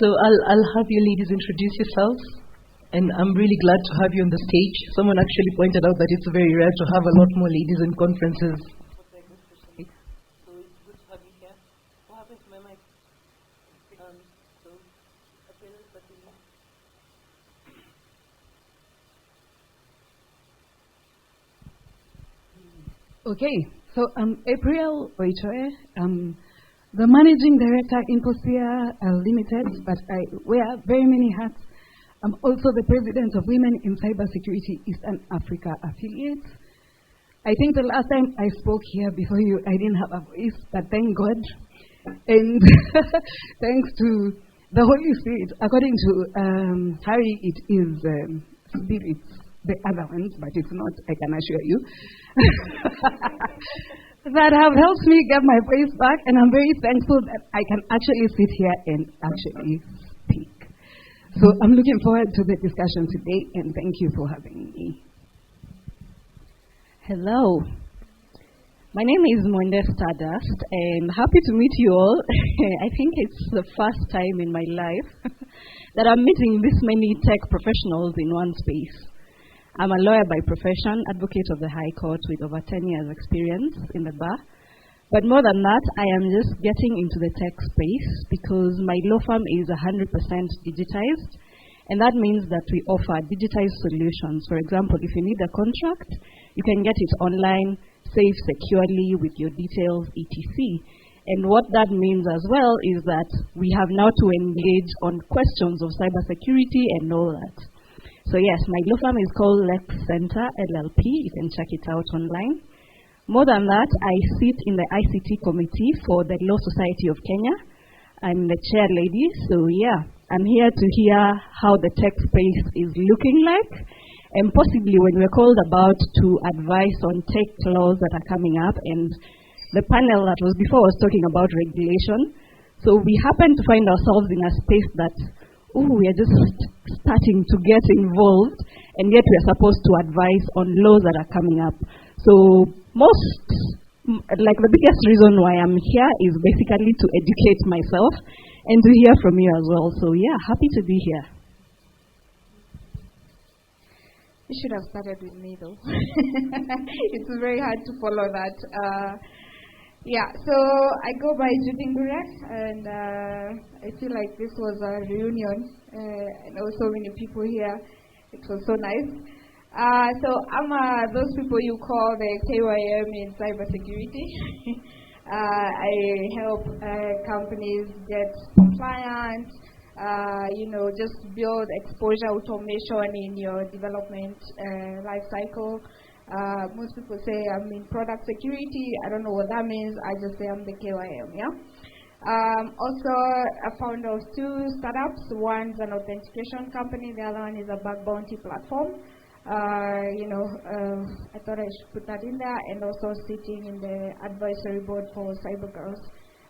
So I'll have you ladies introduce yourselves. And I'm really glad to have you on the stage. Someone actually pointed out that it's very rare to have a lot more ladies in conferences. So it's good to have you here. What happened to my mic? Okay, so I'm April Oitoe. I'm the Managing Director in Infosphere Limited, but I wear very many hats. I'm also the President of Women in Cybersecurity Eastern Africa affiliate. I think the last time I spoke here before you, I didn't have a voice, but thank God. And thanks to the Holy Spirit, according to Harry, it is spirits, the other ones, but it's not, I can assure you, that have helped me get my voice back, and I'm very thankful that I can actually sit here and actually speak. So I'm looking forward to the discussion today, and thank you for having me. Hello. My name is Mwende Stardust, and happy to meet you all. I think it's the first time in my life that I'm meeting this many tech professionals in one space. I'm a lawyer by profession, advocate of the High Court with over 10 years experience in the bar. But more than that, I am just getting into the tech space because my law firm is 100% digitized. And that means that we offer digitized solutions. For example, if you need a contract, you can get it online, safe, securely, with your details, etc. And what that means as well is that we have now to engage on questions of cybersecurity and all that. So yes, my law firm is called Lex Center LLP. You can check it out online. More than that, I sit in the ICT committee for the Law Society of Kenya. I'm the chair lady, so yeah, I'm here to hear how the tech space is looking like, and possibly when we're called about to advise on tech laws that are coming up, and the panel that was before was talking about regulation. So we happen to find ourselves in a space that, we are just starting to get involved, and yet we are supposed to advise on laws that are coming up. So the biggest reason why I'm here is basically to educate myself and to hear from you as well. So yeah, happy to be here. You should have started with me though. It's very hard to follow that. So I go by Judingure, and I feel like this was a reunion, and also many people here. It was so nice. So I'm those people you call the KYM in cybersecurity. I help companies get compliant, just build exposure automation in your development life cycle. Most people say I'm in product security. I don't know what that means. I just say I'm the KYM, yeah? Also a founder of 2 startups. One's an authentication company. The other one is a bug bounty platform. I thought I should put that in there, and also sitting in the advisory board for Cyber Girls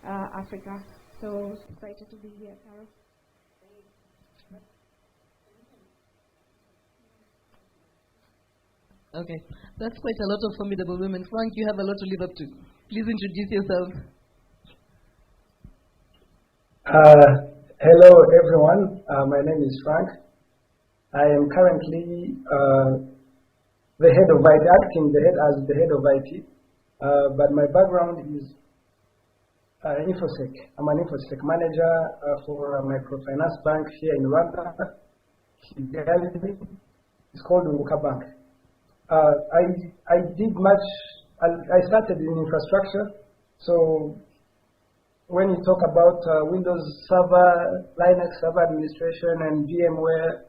Africa. So excited to be here, Carol. Okay, that's quite a lot of formidable women. Frank, you have a lot to live up to. Please introduce yourself. Hello, everyone. My name is Frank. I am currently the head of IT, acting as the head of IT, but my background is InfoSec. I'm an InfoSec manager for a microfinance bank here in Rwanda. It's called Unguka Bank. I did much. I started in infrastructure, so when you talk about Windows Server, Linux Server administration, and VMware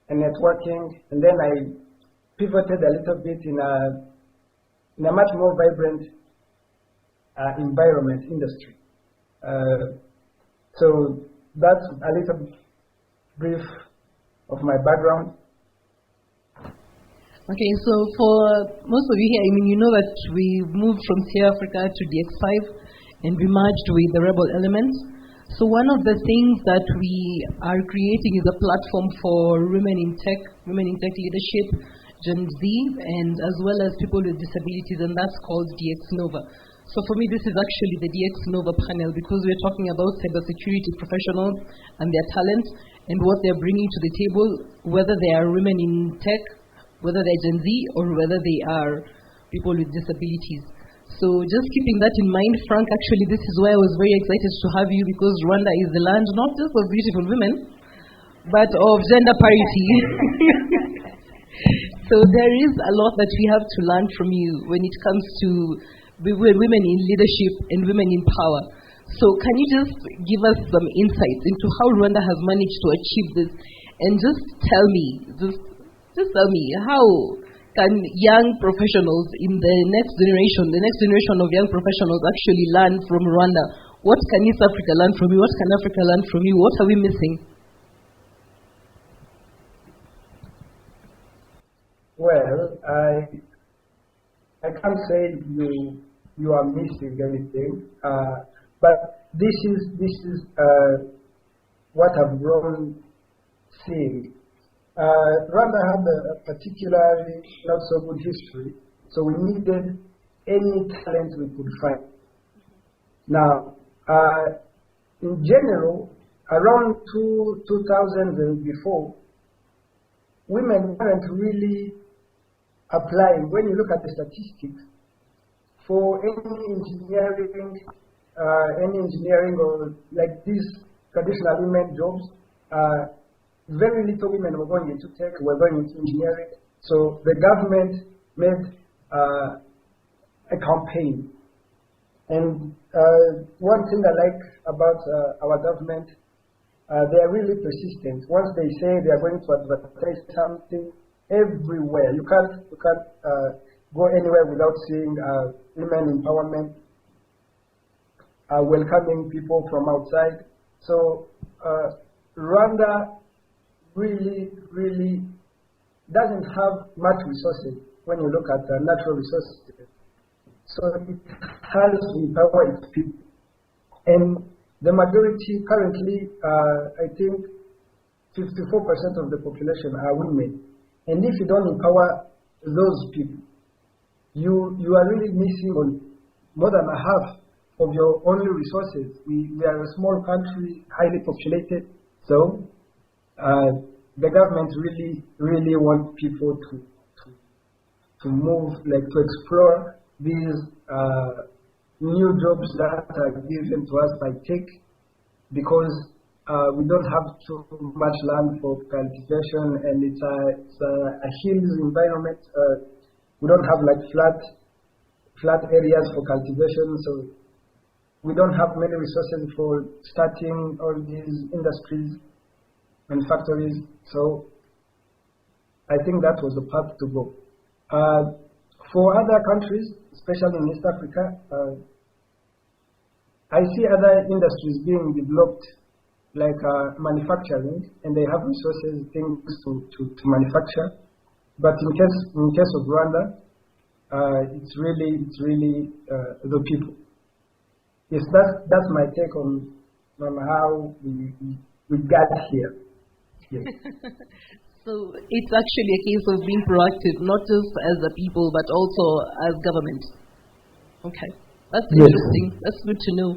and networking, and then I pivoted a little bit in a much more vibrant environment industry. So that's a little brief of my background. Okay, so for most of you here, you know that we moved from Sierra Africa to DX5 and we merged with the Rebel Elements. So one of the things that we are creating is a platform for women in tech leadership, Gen Z, and as well as people with disabilities, and that's called DX Nova. So for me, this is actually the DX Nova panel because we're talking about cybersecurity professionals and their talent and what they're bringing to the table, whether they are women in tech, whether they're Gen Z, or whether they are people with disabilities. So just keeping that in mind, Frank, actually this is why I was very excited to have you, because Rwanda is the land not just of beautiful women, but of gender parity. So there is a lot that we have to learn from you when it comes to women in leadership and women in power. So can you just give us some insights into how Rwanda has managed to achieve this? And just tell me, how can young professionals in the next generation of young professionals actually learn from Rwanda? What can East Africa learn from you? What can Africa learn from you? What are we missing? Well, I can't say you are missing anything, but this is what I've grown seeing. Rwanda had a particularly not so good history, so we needed any talent we could find. Now, in general, around 2000 and before, women weren't really applying. When you look at the statistics, for any engineering or like these traditional women jobs, very little women were going into tech, were going into engineering. So the government made a campaign. And one thing I like about our government, they are really persistent. Once they say they are going to advertise something everywhere, you can't go anywhere without seeing women empowerment, welcoming people from outside. So Rwanda really doesn't have much resources when you look at natural resources. So it has to empower its people. And the majority currently, I think 54% of the population are women. And if you don't empower those people, you are really missing on more than a half of your only resources. We are a small country, highly populated, so the government really want people to move, like to explore these new jobs that are given to us by tech, because we don't have too much land for cultivation, and it's a hills environment. We don't have like flat areas for cultivation, so we don't have many resources for starting all these industries and factories. So I think that was the path to go. For other countries, especially in East Africa, I see other industries being developed, like manufacturing, and they have resources, things to manufacture. But in case of Rwanda, it's really the people. Yes, that's my take on how we got here. Yes. So it's actually a case of being proactive, not just as a people, but also as government. Okay, that's interesting. That's good to know.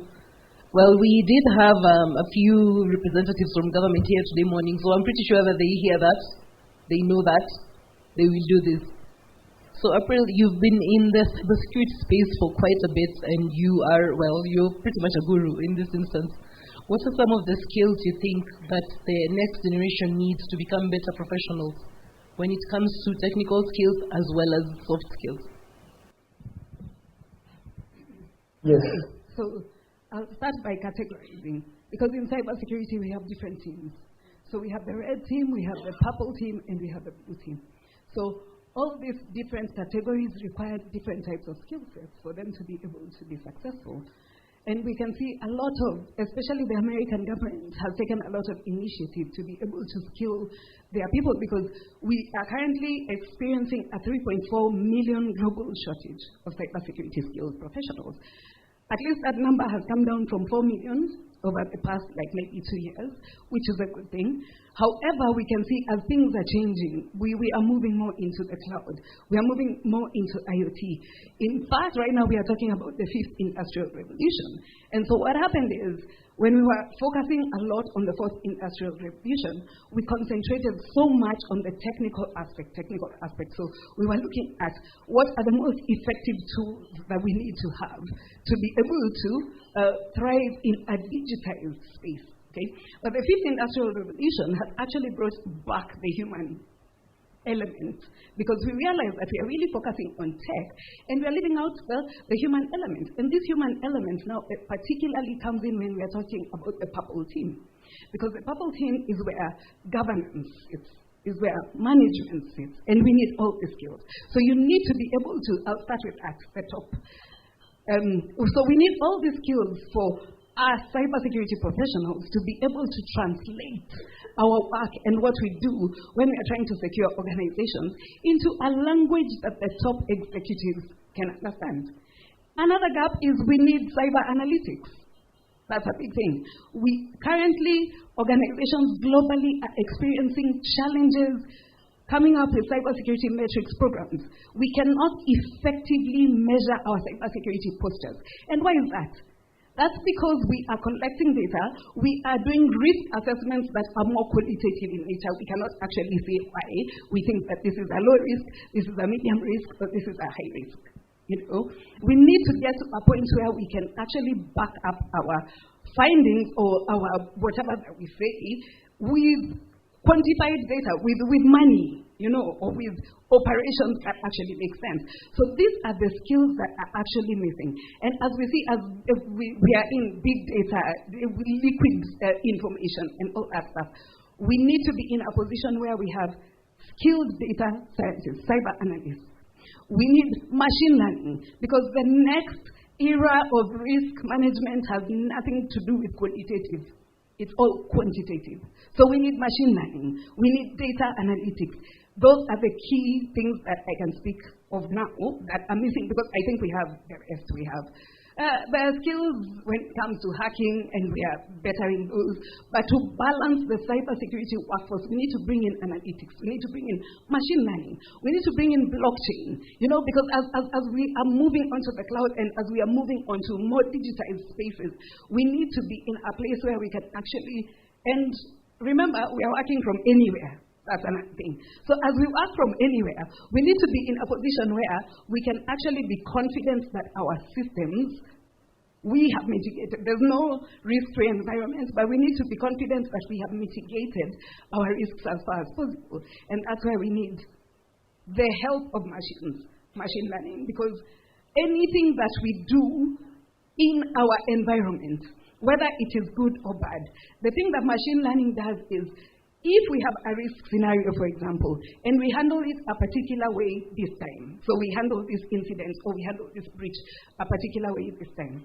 Well, we did have a few representatives from government here today morning, so I'm pretty sure that they hear that, they know that, they will do this. So April, you've been in the cybersecurity space for quite a bit, and you're pretty much a guru in this instance. What are some of the skills you think that the next generation needs to become better professionals when it comes to technical skills as well as soft skills? Yes. So I'll start by categorizing, because in cybersecurity we have different teams. So we have the red team, we have the purple team, and we have the blue team. So all these different categories require different types of skill sets for them to be able to be successful. And we can see a lot of, especially the American government has taken a lot of initiative to be able to skill their people, because we are currently experiencing a 3.4 million global shortage of cybersecurity skilled professionals. At least that number has come down from 4 million over the past maybe 2 years, which is a good thing. However, we can see as things are changing, we are moving more into the cloud. We are moving more into IoT. In fact, right now we are talking about the 5th industrial revolution. And so what happened is, when we were focusing a lot on the 4th industrial revolution, we concentrated so much on the technical aspect. So we were looking at what are the most effective tools that we need to have to be able to thrive in a digitized space. Okay? But the 5th industrial revolution has actually brought back the human element, because we realize that we are really focusing on tech and we are leaving out the human element. And this human element now particularly comes in when we are talking about the purple team, because the purple team is where governance is where management sits, and we need all the skills. So you need to be able to, I'll start with at the top. So we need all the skills for our cybersecurity professionals to be able to translate our work and what we do when we are trying to secure organizations into a language that the top executives can understand. Another gap is we need cyber analytics. That's a big thing. Organizations globally are experiencing challenges coming up with cybersecurity metrics programs. We cannot effectively measure our cybersecurity postures. And why is that? That's because we are collecting data, we are doing risk assessments that are more qualitative in nature. We cannot actually say why we think that this is a low risk, this is a medium risk, or this is a high risk. We need to get to a point where we can actually back up our findings or our whatever that we say with quantified data, with money, or with operations that actually make sense. So these are the skills that are actually missing. And as we see, as we are in big data, liquid information and all that stuff, we need to be in a position where we have skilled data scientists, cyber analysts. We need machine learning, because the next era of risk management has nothing to do with qualitative. It's all quantitative. So we need machine learning. We need data analytics. Those are the key things that I can speak of now that are missing, because I think we have the rest. We have the skills when it comes to hacking, and we are better in those. But to balance the cybersecurity workforce, we need to bring in analytics. We need to bring in machine learning. We need to bring in blockchain. Because as we are moving onto the cloud and as we are moving onto more digitized spaces, we need to be in a place where we can actually, and remember, we are working from anywhere. That's another thing. So as we work from anywhere, we need to be in a position where we can actually be confident that our systems, we have mitigated. There's no risk-free environment, but we need to be confident that we have mitigated our risks as far as possible. And that's why we need the help of machine learning, because anything that we do in our environment, whether it is good or bad, the thing that machine learning does is, if we have a risk scenario, for example, and we handle it a particular way this time, so we handle this incident or we handle this breach a particular way this time,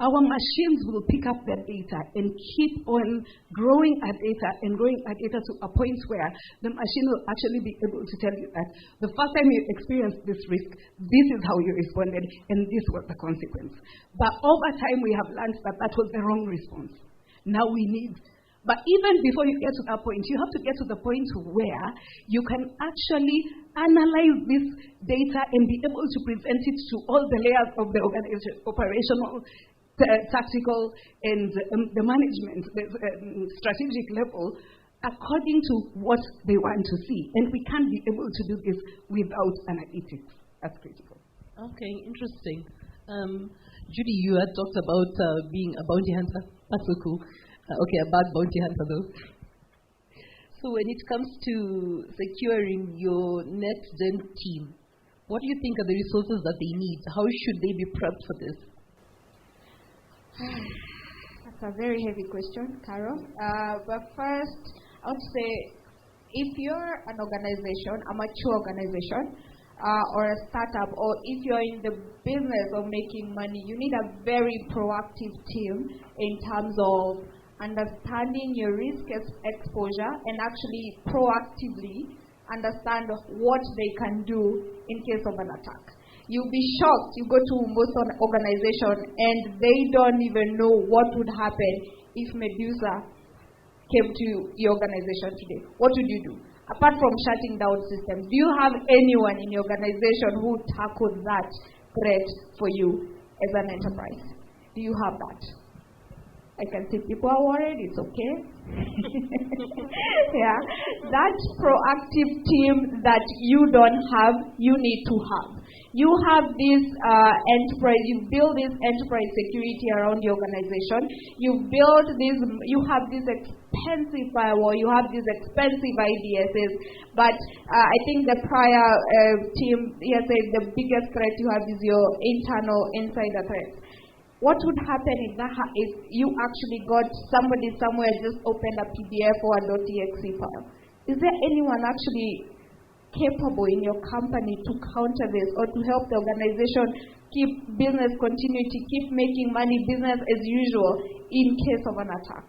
our machines will pick up that data and keep on growing our data and growing our data to a point where the machine will actually be able to tell you that the first time you experienced this risk, this is how you responded, and this was the consequence. But over time, we have learned that that was the wrong response. Now we need. But even before you get to that point, you have to get to the point where you can actually analyze this data and be able to present it to all the layers of the organization, operational, tactical, and the management, the strategic level, according to what they want to see. And we can't be able to do this without analytics. That's critical. Okay, interesting. Judy, you had talked about being a bounty hunter. That's so cool. Okay, a bad bounty hunter though. So when it comes to securing your next-gen team, what do you think are the resources that they need? How should they be prepped for this? That's a very heavy question, Carol. But first, I would say, if you're an organization, a mature organization, or a startup, or if you're in the business of making money, you need a very proactive team in terms of understanding your risk exposure and actually proactively understand what they can do in case of an attack. You'll be shocked. You go to most organizations and they don't even know what would happen if Medusa came to your organization today, what would you do? Apart from shutting down systems, do you have anyone in your organization who tackled that threat for you as an enterprise? Do you have that? I can see people are worried, it's okay. Yeah. That proactive team that you don't have, you need to have. You have this enterprise, you build this enterprise security around your organization. You have this expensive firewall, you have these expensive IDSs, but I think the prior team here said the biggest threat you have is your internal insider threat. What would happen if you actually got somebody somewhere just opened a PDF or a .exe file? Is there anyone actually capable in your company to counter this or to help the organization keep business continuity, keep making money, business as usual in case of an attack?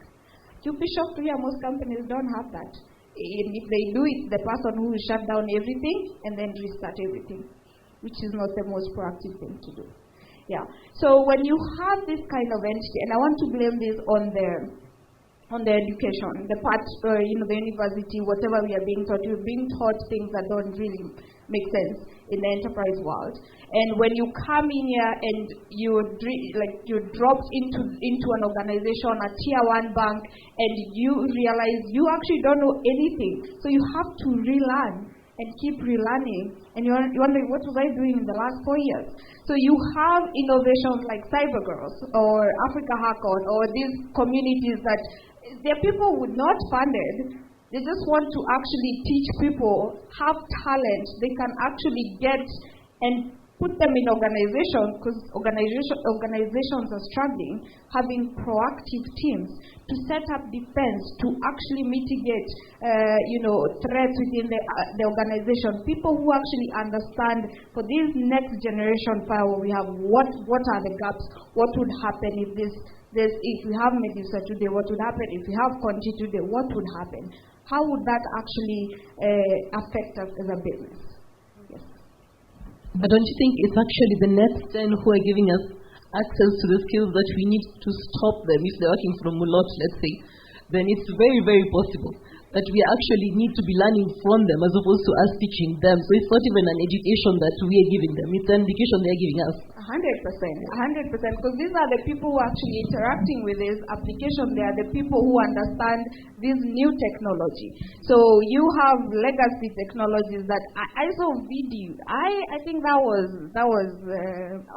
You'll be shocked to hear most companies don't have that. And if they do, it's the person who will shut down everything and then restart everything, which is not the most proactive thing to do. Yeah. So when you have this kind of entity, and I want to blame this on the education, the part, the university, whatever we are being taught, we're being taught things that don't really make sense in the enterprise world. And when you come in here and you're dropped into an organization, a tier 1 bank, and you realize you actually don't know anything, so you have to relearn and keep relearning, and you're wondering, what was I doing in the last 4 years? So you have innovations like CyberGirls or Africa Hackon or these communities that they're people who not funded. They just want to actually teach people, have talent they can actually get and put them in organizations, because organizations are struggling, having proactive teams to set up defense, to actually mitigate threats within the organization. People who actually understand, for this next generation firewall we have, what are the gaps, what would happen if if we have Medusa today, what would happen if we have Conti today, what would happen? How would that actually affect us as a business? But don't you think it's actually the next gen who are giving us access to the skills that we need to stop them? If they're working from Mulot, let's say, then it's very, very possible that we actually need to be learning from them as opposed to us teaching them. So it's not even an education that we are giving them, it's an education they're giving us. 100%, because these are the people who are actually interacting with this application. They are the people who understand this new technology. So you have legacy technologies that I saw video. I think that was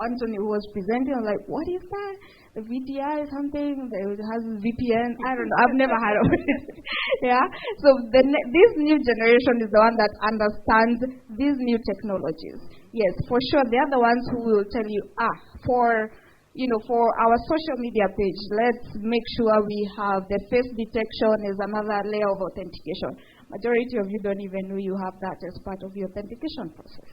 Anthony who was presenting. I was like, what is that? The VDI is something that has VPN. I don't know. I've never heard of it. Yeah. So this new generation is the one that understands these new technologies. Yes, for sure. They are the ones who will tell you, for our social media page, let's make sure we have the face detection as another layer of authentication. Majority of you don't even know you have that as part of your authentication process.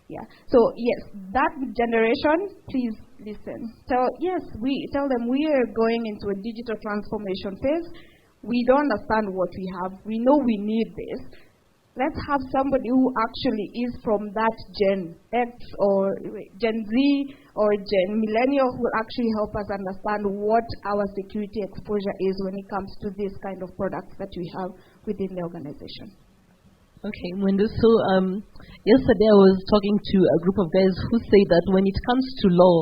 Yeah. So yes, that generation, please listen. So yes, we tell them we are going into a digital transformation phase. We don't understand what we have. We know we need this. Let's have somebody who actually is from that Gen X or Gen Z or Gen Millennial who will actually help us understand what our security exposure is when it comes to this kind of products that we have within the organization. Okay, Mwendo. So yesterday I was talking to a group of guys who say that when it comes to law,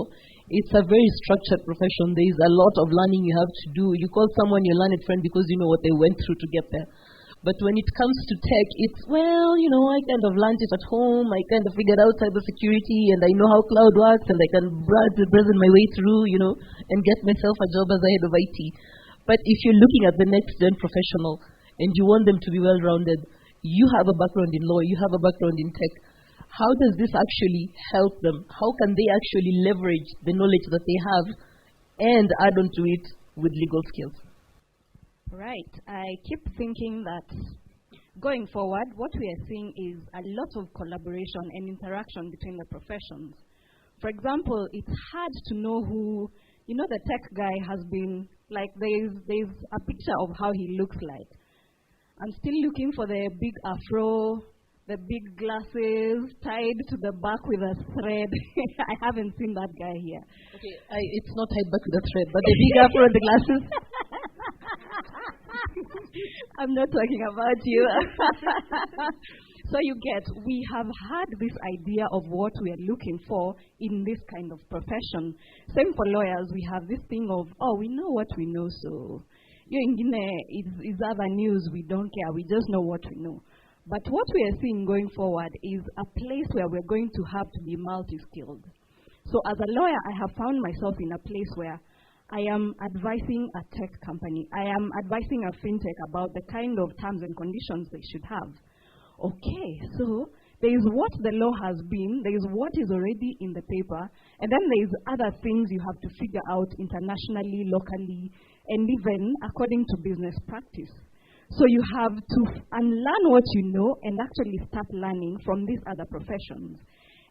it's a very structured profession. There is a lot of learning you have to do. You call someone your learned friend because you know what they went through to get there. But when it comes to tech, it's, I kind of learned it at home. I kind of figured out cybersecurity, and I know how cloud works, and I can present my way through, and get myself a job as a head of IT. But if you're looking at the next gen professional, and you want them to be well-rounded, you have a background in law, you have a background in tech. How does this actually help them? How can they actually leverage the knowledge that they have and add on to it with legal skills? Right. I keep thinking that going forward, what we are seeing is a lot of collaboration and interaction between the professions. For example, it's hard to know who, the tech guy has been, like there's a picture of how he looks like. I'm still looking for the big afro, the big glasses tied to the back with a thread. I haven't seen that guy here. Okay, it's not tied back with a thread, but the big afro and the glasses. I'm not talking about you. So you get, we have had this idea of what we are looking for in this kind of profession. Same for lawyers, we have this thing of, oh, we know what we know, so it's other news, we don't care, we just know what we know. But what we are seeing going forward is a place where we're going to have to be multi-skilled. So as a lawyer, I have found myself in a place where I am advising a tech company. I am advising a fintech about the kind of terms and conditions they should have. Okay, so there is what the law has been, there is what is already in the paper, and then there is other things you have to figure out internationally, locally, and even according to business practice. So you have to unlearn what you know and actually start learning from these other professions.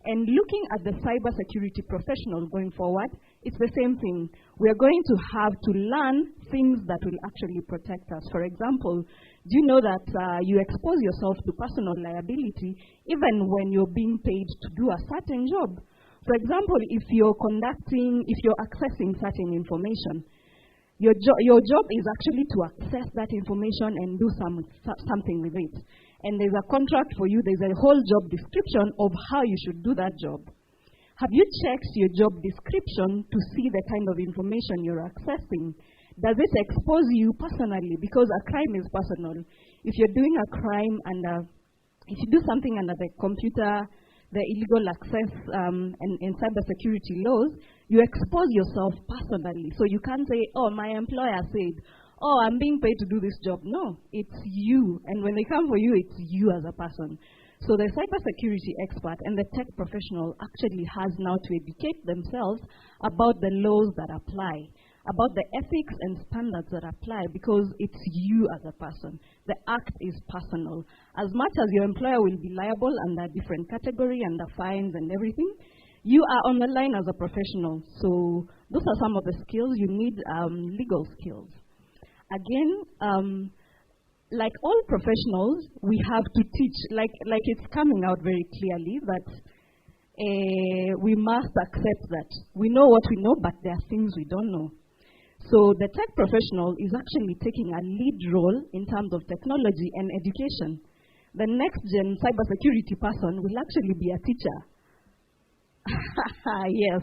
And looking at the cybersecurity professional going forward, it's the same thing. We're going to have to learn things that will actually protect us. For example, do you know that you expose yourself to personal liability even when you're being paid to do a certain job? For example, if you're accessing certain information, your job is actually to access that information and do something with it. And there's a contract for you, there's a whole job description of how you should do that job. Have you checked your job description to see the kind of information you're accessing? Does it expose you personally? Because a crime is personal. If you're doing a crime and if you do something under the computer, the illegal access and cybersecurity laws, you expose yourself personally. So you can't say, oh, my employer said, oh, I'm being paid to do this job. No, it's you. And when they come for you, it's you as a person. So the cybersecurity expert and the tech professional actually has now to educate themselves about the laws that apply, about the ethics and standards that apply, because it's you as a person. The act is personal. As much as your employer will be liable under a different category, under fines and everything, you are on the line as a professional. So those are some of the skills. You need legal skills. Again, like all professionals, we have to teach, like it's coming out very clearly that we must accept that we know what we know, but there are things we don't know. So the tech professional is actually taking a lead role in terms of technology and education. The next gen cybersecurity person will actually be a teacher. Yes.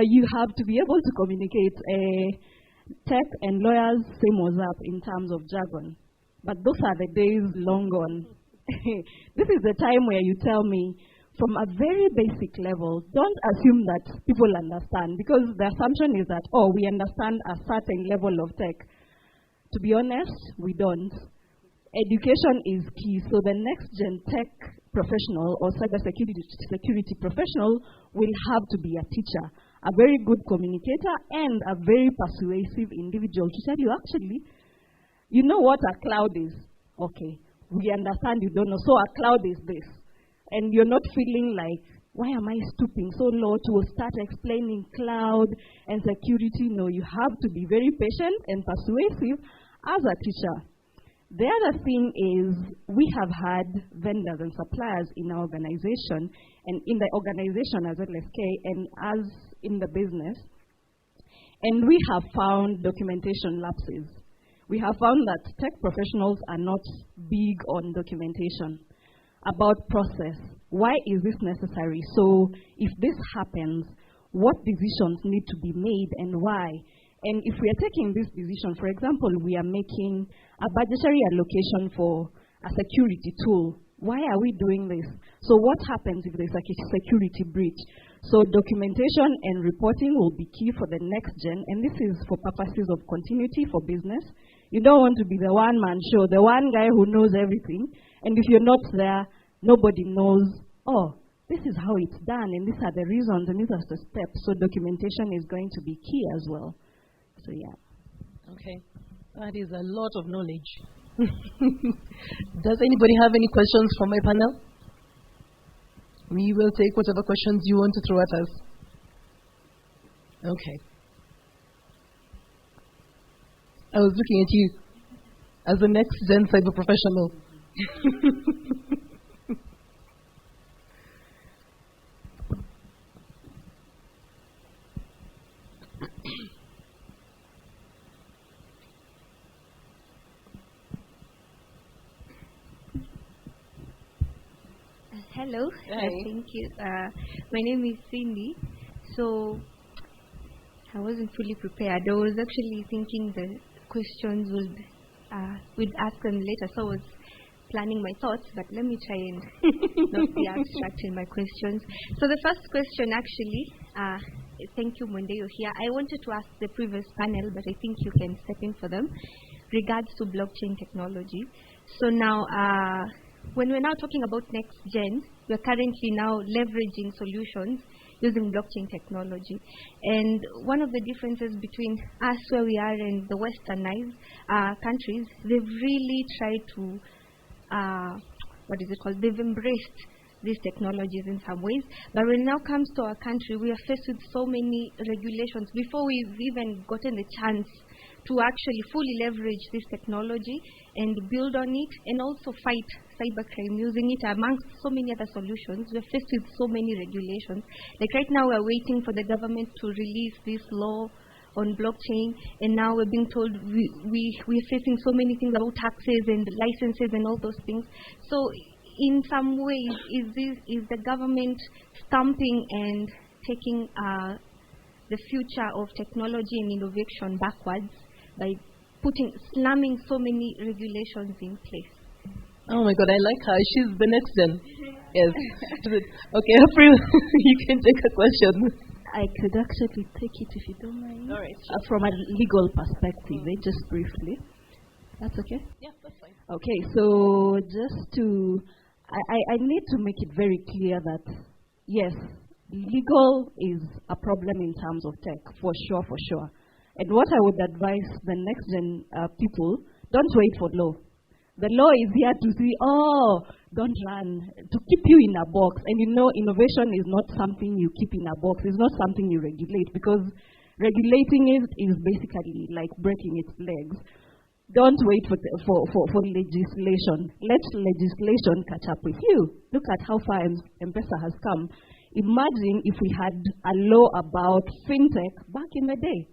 You have to be able to communicate. Tech and lawyers, same was up in terms of jargon. But those are the days long gone. This is the time where you tell me, from a very basic level, don't assume that people understand, because the assumption is that, oh, we understand a certain level of tech. To be honest, we don't. Education is key. So the next gen tech professional or cybersecurity professional will have to be a teacher, a very good communicator, and a very persuasive individual to tell you, actually, you know what a cloud is? Okay, we understand you don't know. So a cloud is this. And you're not feeling like, why am I stooping so low to start explaining cloud and security? No, you have to be very patient and persuasive as a teacher. The other thing is, we have had vendors and suppliers in our organization, and in the organization as LSK and as in the business, and we have found documentation lapses. We have found that tech professionals are not big on documentation about process. Why is this necessary? So if this happens, what decisions need to be made and why? And if we are taking this decision, for example, we are making a budgetary allocation for a security tool. Why are we doing this? So what happens if there's a security breach? So documentation and reporting will be key for the next gen, and this is for purposes of continuity for business. You don't want to be the one-man show, the one guy who knows everything, and if you're not there, nobody knows, oh, this is how it's done, and these are the reasons, and these are the steps. So documentation is going to be key as well. So yeah. Okay, that is a lot of knowledge. Does anybody have any questions from my panel? We will take whatever questions you want to throw at us. Okay. I was looking at you as the next gen cyber professional. Hello. Hi. Thank you. My name is Cindy. So I wasn't fully prepared. I was actually thinking the questions would ask them later. So I was planning my thoughts, but let me try and not be abstract in my questions. So the first question actually, thank you, Monday, you're here. I wanted to ask the previous panel, but I think you can step in for them, regards to blockchain technology. So now, when we're now talking about next gen, we're currently now leveraging solutions using blockchain technology. And one of the differences between us where we are and the westernized countries, they've really tried to, they've embraced these technologies in some ways. But when it now comes to our country, we are faced with so many regulations before we've even gotten the chance to actually fully leverage this technology and build on it and also fight cybercrime using it amongst so many other solutions. We're faced with so many regulations. Like right now we're waiting for the government to release this law on blockchain, and now we're being told we're facing so many things about taxes and licenses and all those things. So in some ways, is the government stamping and taking the future of technology and innovation backwards by slamming so many regulations in place? Oh my God, I like her. She's the next gen. Yes. Okay, April, you can take a question. I could actually take it if you don't mind. All right. From a legal perspective, just briefly. That's okay? Yeah, that's fine. Okay, so just to, I need to make it very clear that, yes, legal is a problem in terms of tech, for sure. And what I would advise the next gen people, don't wait for law. The law is here to see, don't run, to keep you in a box. And you know, innovation is not something you keep in a box. It's not something you regulate, because regulating it is basically like breaking its legs. Don't wait for legislation. Let legislation catch up with you. Look at how far M-Pesa has come. Imagine if we had a law about fintech back in the day.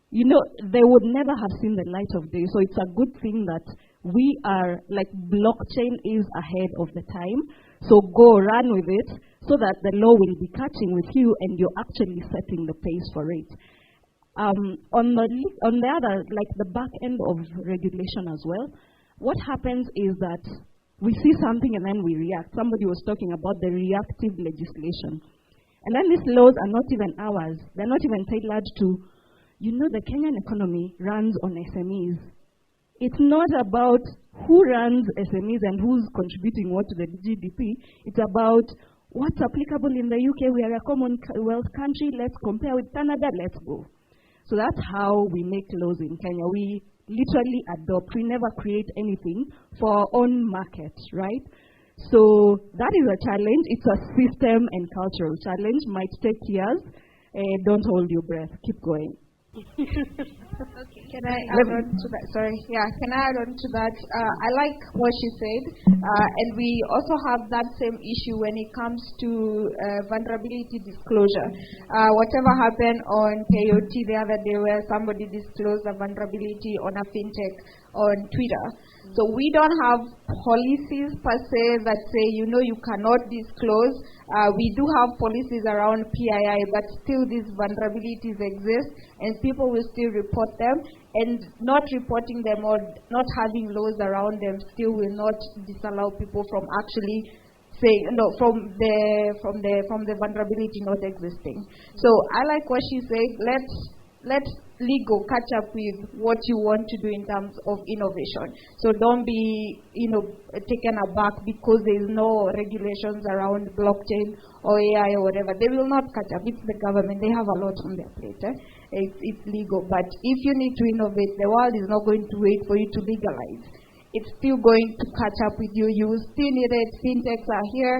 You know, they would never have seen the light of day. So it's a good thing that we are, like, blockchain is ahead of the time. So go run with it so that the law will be catching with you and you're actually setting the pace for it. On the other, like the back end of regulation as well, what happens is that we see something and then we react. Somebody was talking about the reactive legislation. And then these laws are not even ours. They're not even tailored to, you know, the Kenyan economy runs on SMEs. It's not about who runs SMEs and who's contributing what to the GDP. It's about what's applicable in the UK. We are a Commonwealth country. Let's compare with Canada. Let's go. So that's how we make laws in Kenya. We literally adopt. We never create anything for our own market, right? So that is a challenge. It's a system and cultural challenge. Might take years. Don't hold your breath. Keep going. Okay. Can I add on to that? Sorry. Yeah, can I add on to that? I like what she said, and we also have that same issue when it comes to vulnerability disclosure. Whatever happened on KOT the other day where somebody disclosed a vulnerability on a fintech on Twitter. So we don't have policies per se that say, you know, you cannot disclose. We do have policies around PII, but still these vulnerabilities exist and people will still report them, and not reporting them or not having laws around them still will not disallow people from actually saying no, from the vulnerability not existing. So I like what she said. Let's legal catch up with what you want to do in terms of innovation. So don't be, taken aback because there is no regulations around blockchain or AI or whatever. They will not catch up. It's the government. They have a lot on their plate. It's legal. But if you need to innovate, the world is not going to wait for you to legalize. It's still going to catch up with you. You will still need it. Fintechs are here.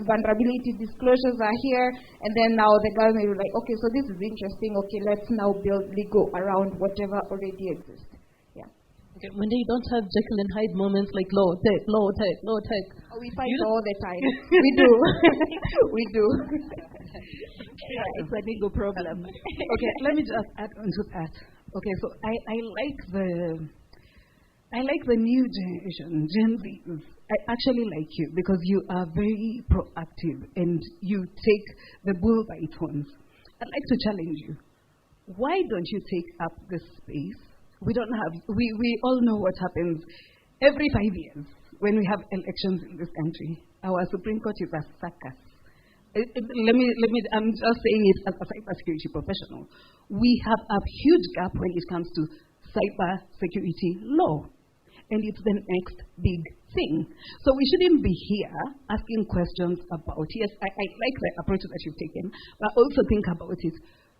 Vulnerability disclosures are here. And then now the government will be like, okay, so this is interesting. Okay, let's now build legal around whatever already exists. Yeah. Okay, when you don't have Jekyll and Hyde moments like low tech. Oh, we fight all the time. We do. We do. It's a legal problem. Okay, let me just add on to that. Okay, so I like the new generation, Gen Z, I actually like you because you are very proactive and you take the bull by its horns. I'd like to challenge you. Why don't you take up this space? We all know what happens every 5 years when we have elections in this country. Our Supreme Court is a circus. I'm just saying it as a cybersecurity professional. We have a huge gap when it comes to cybersecurity law. And it's the next big thing. So we shouldn't be here asking questions about, yes, I like the approach that you've taken, but also think about it.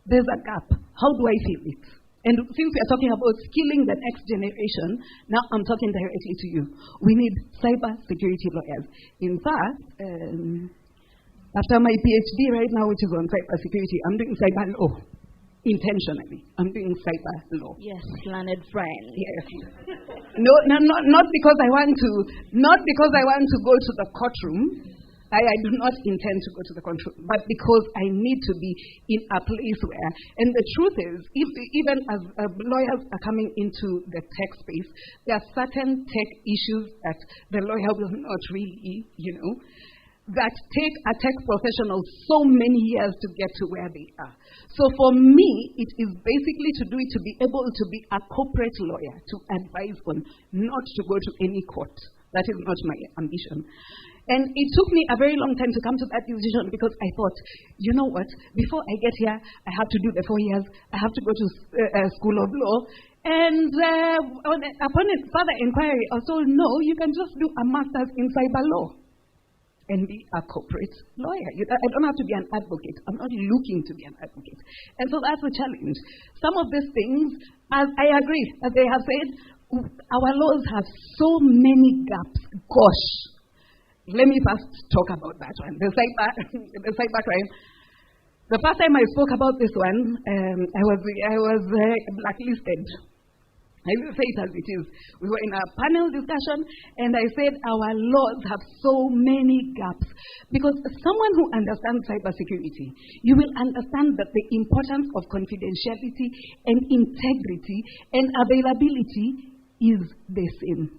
There's a gap. How do I fill it? And since we are talking about skilling the next generation, now I'm talking directly to you. We need cybersecurity lawyers. In fact, after my PhD right now, which is on cybersecurity, I'm doing cyber law. Intentionally, I'm doing cyber law. Yes, learned friend. Yes. Not because I want to go to the courtroom. I do not intend to go to the courtroom, but because I need to be in a place where, and the truth is, even as lawyers are coming into the tech space, there are certain tech issues that the lawyer will not really, that take a tech professional so many years to get to where they are. So for me, it is basically to be able to be a corporate lawyer, to advise on not to go to any court. That is not my ambition. And it took me a very long time to come to that decision because I thought, you know what, before I get here, I have to do the 4 years, I have to go to school of law. And upon further inquiry, I was told, no, you can just do a master's in cyber law and be a corporate lawyer. I don't have to be an advocate. I'm not looking to be an advocate. And so that's a challenge. Some of these things, as I agree, as they have said, our laws have so many gaps. Gosh, let me first talk about that one, the cyber crime. The first time I spoke about this one, I was blacklisted. I will say it as it is. We were in a panel discussion, and I said our laws have so many gaps. Because someone who understands cybersecurity, you will understand that the importance of confidentiality and integrity and availability is the same.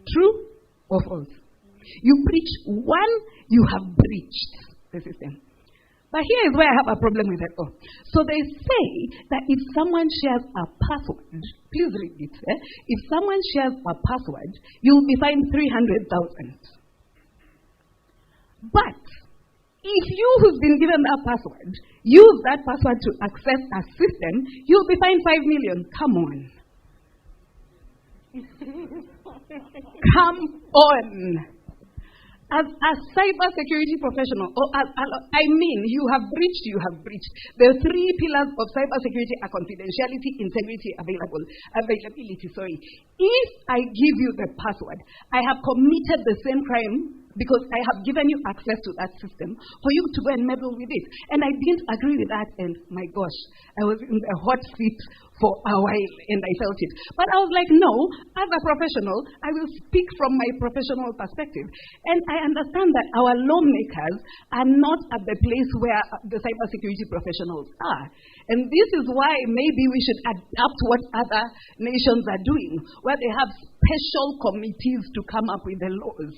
True or false? You breach one, you have breached the system. But here is where I have a problem with it. So they say that if someone shares a password, please read it. If someone shares a password, you'll be fined 300,000. But if you who's been given that password use that password to access a system, you'll be fined 5 million. Come on. Come on. As a cybersecurity professional, you have breached. The 3 pillars of cybersecurity are confidentiality, integrity, availability. If I give you the password, I have committed the same crime because I have given you access to that system for you to go and meddle with it. And I didn't agree with that, and my gosh, I was in a hot seat for a while, and I felt it. But I was like, no, as a professional, I will speak from my professional perspective. And I understand that our lawmakers are not at the place where the cybersecurity professionals are. And this is why maybe we should adapt what other nations are doing, where they have special committees to come up with the laws.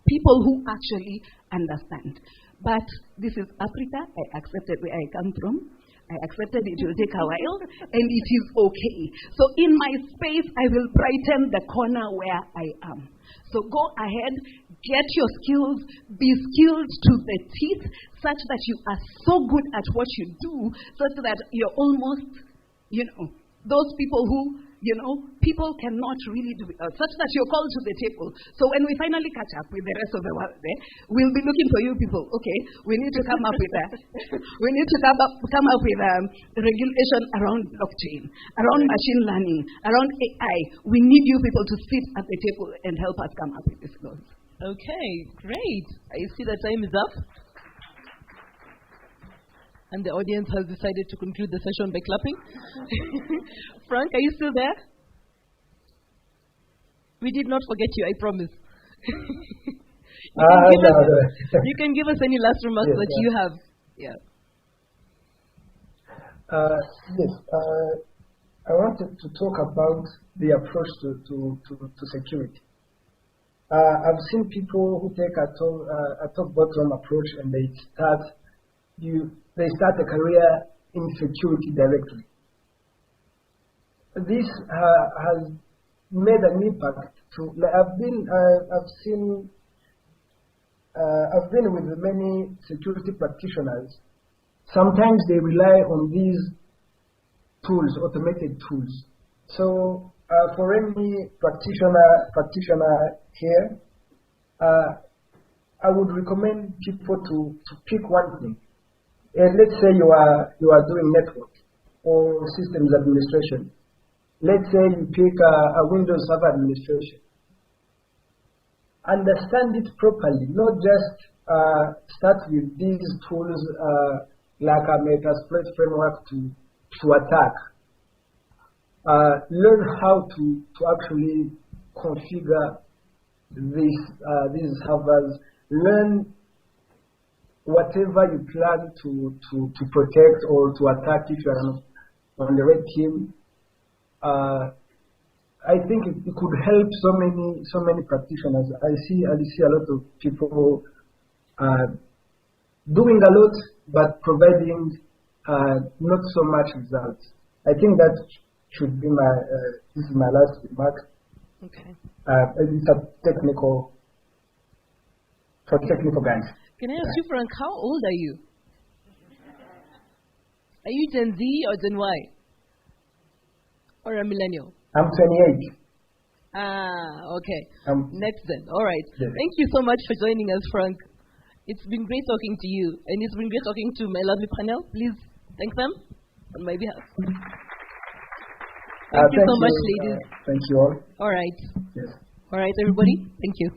People who actually understand. But this is Africa. I accepted where I come from. I accepted it will take a while, and it is okay. So in my space, I will brighten the corner where I am. So go ahead, get your skills, be skilled to the teeth, such that you are so good at what you do, such that you're almost, those people who, people cannot really do it, such that you're called to the table. So when we finally catch up with the rest of the world, we'll be looking for you people. Okay, we need to come up with regulation around blockchain, around machine learning, around AI. We need you people to sit at the table and help us come up with these laws. Okay, great. I see the time is up. And the audience has decided to conclude the session by clapping. Frank, are you still there? We did not forget you, I promise. You can give us any last remarks that you have. Yeah. Yes. I wanted to talk about the approach to security. I've seen people who take a top-bottom approach and they start a career in security directly. This has made an impact. I've been with many security practitioners. Sometimes they rely on these tools, automated tools. So for any practitioner here, I would recommend people to pick one thing. Let's say you are doing network or systems administration. Let's say you pick a Windows Server administration. Understand it properly, not just start with these tools like a Metasploit framework to attack. Learn how to actually configure these servers. Learn whatever you plan to protect or to attack if you are on the red team. I think it could help so many practitioners. I see a lot of people doing a lot but providing not so much results. I think that should be this is my last remark. Okay. It's a technical guys. Can I ask you, Frank, how old are you? Are you Gen Z or Gen Y? Or a millennial? I'm 28. Okay. Next then. All right. Yes. Thank you so much for joining us, Frank. It's been great talking to you, and it's been great talking to my lovely panel. Please thank them on my behalf. Thank you so much, ladies. Thank you all. All right. Yes. All right, everybody. Thank you.